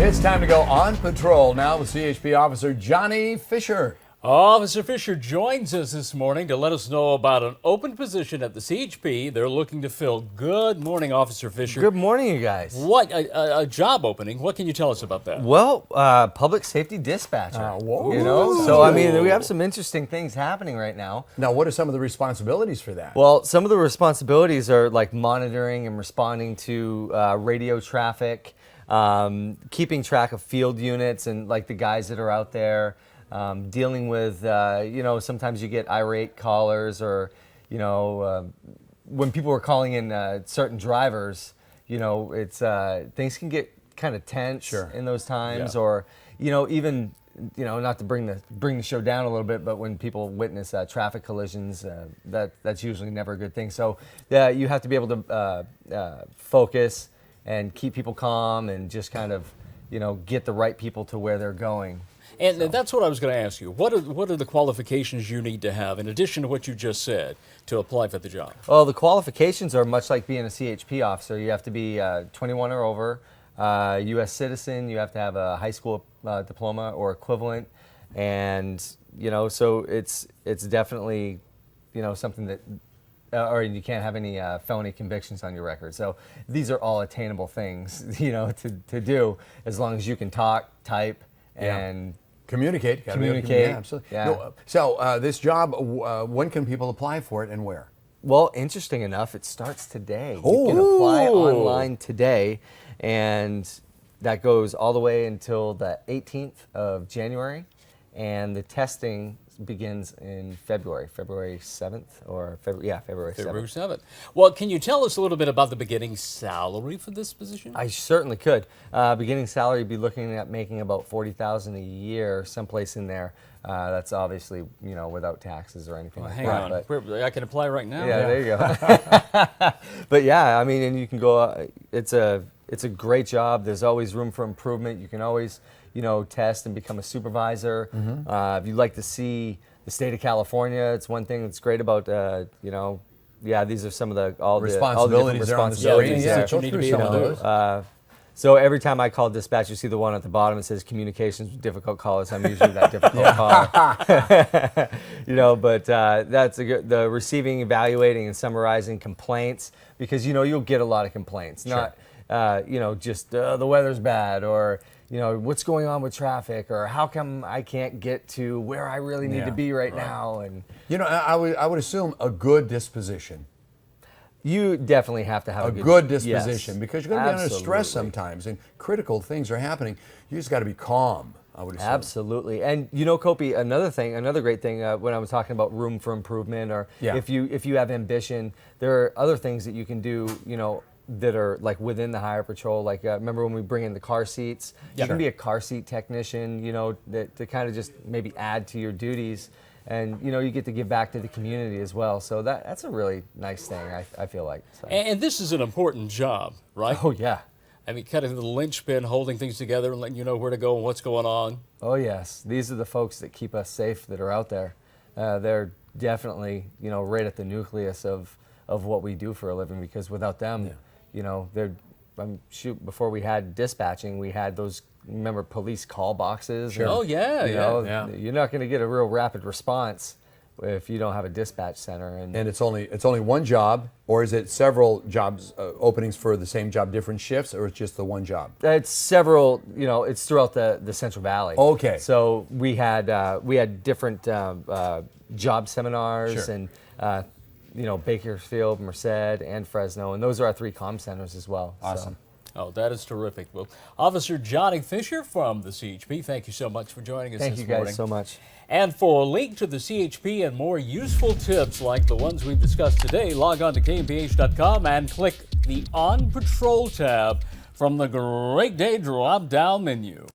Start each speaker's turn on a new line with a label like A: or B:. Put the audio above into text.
A: It's time to go on patrol now with CHP Officer Johnny Fisher.
B: Officer Fisher joins us this morning to let us know about an open position at the CHP they're looking to fill. Good morning, Officer Fisher.
C: Good morning, you guys.
B: What, a job opening? What can you tell us about that?
C: Well, public safety dispatcher.
A: Whoa.
C: You know, so I mean, we have some interesting things happening right now.
A: Now, what are some of the responsibilities for that?
C: Well, some of the responsibilities are like monitoring and responding to radio traffic, keeping track of field units and like the guys that are out there. Dealing with, you know, sometimes you get irate callers or, you know, when people are calling in certain drivers, you know, it's things can get kind of tense in those times, or, you know, even, you know, not to bring the show down a little bit, but when people witness traffic collisions, that's usually never a good thing. So you have to be able to focus and keep people calm and just kind of, you know, get the right people to where they're going.
B: And that's what I was going to ask you. What are the qualifications you need to have, in addition to what you just said, to apply for the job?
C: Well, the qualifications are much like being a CHP officer. You have to be 21 or over, U.S. citizen. You have to have a high school diploma or equivalent, and you know, so it's definitely, you know, something that, or you can't have any felony convictions on your record. So these are all attainable things, you know, to do as long as you can talk, type, and
A: communicate.
C: Communicate.
A: Yeah, absolutely.
C: Yeah.
A: No, so this job, when can people apply for it and where?
C: Well, interesting enough, it starts today.
A: Oh.
C: You can apply online today, and that goes all the way until the 18th of January, and the testing begins in February 7th, or February 7th.
B: Well, can you tell us a little bit about the beginning salary for this position?
C: I certainly could. Beginning salary, you'd be looking at making about $40,000 a year, someplace in there. That's obviously, you know, without taxes or anything like
B: Hang
C: that.
B: on, I can apply right now.
C: Yeah, there you go. But yeah, I mean, and you can go. It's a great job. There's always room for improvement. You can always, you know, test and become a supervisor. If you'd like to see the state of California, it's one thing that's great about, you know, these are some of the all the
A: responsibilities
C: different
A: responsibilities.
C: there.
A: Go through some of those.
C: So every time I call dispatch, you see the one at the bottom. It says communications with difficult callers. I'm usually that difficult caller. You know, but that's the receiving, evaluating, and summarizing complaints, because you know you'll get a lot of complaints. Not you know, just the weather's bad, or you know, what's going on with traffic, or how come I can't get to where I really need to be right now. And
A: you know, I would assume a good disposition.
C: You definitely have to have
A: a good disposition,
C: yes,
A: because you're going to be under stress sometimes, and critical things are happening. You just got to be calm, I would assume.
C: Absolutely. And you know, Kopi, another great thing, when I was talking about room for improvement, or if you have ambition, there are other things that you can do, you know, that are like within the Highway Patrol. Like remember when we bring in the car seats? You can be a car seat technician, you know, to kind of just maybe add to your duties. And you know, you get to give back to the community as well. So that's a really nice thing, I feel like. So.
B: And this is an important job, right?
C: Oh yeah.
B: I mean, kind of the linchpin, holding things together and letting you know where to go and what's going on.
C: Oh yes, these are the folks that keep us safe, that are out there. They're definitely, you know, right at the nucleus of what we do for a living, because without them, you know, before we had dispatching, we had those, remember, police call boxes.
A: Sure.
C: And,
B: Oh yeah,
C: you know, you're not going to get a real rapid response if you don't have a dispatch center. And
A: it's only one job, or is it several jobs openings for the same job, different shifts, or it's just the one job?
C: It's several. You know, it's throughout the Central Valley.
A: Okay.
C: So we had different job seminars and. You know, Bakersfield, Merced, and Fresno, and those are our 3 comm centers as well.
A: Awesome.
B: So. Oh, that is terrific. Well, Officer Johnny Fisher from the CHP, thank you so much for joining us this morning.
C: Thank you guys so much.
B: And for a link to the CHP and more useful tips like the ones we've discussed today, log on to kmph.com and click the On Patrol tab from the Great Day drop-down menu.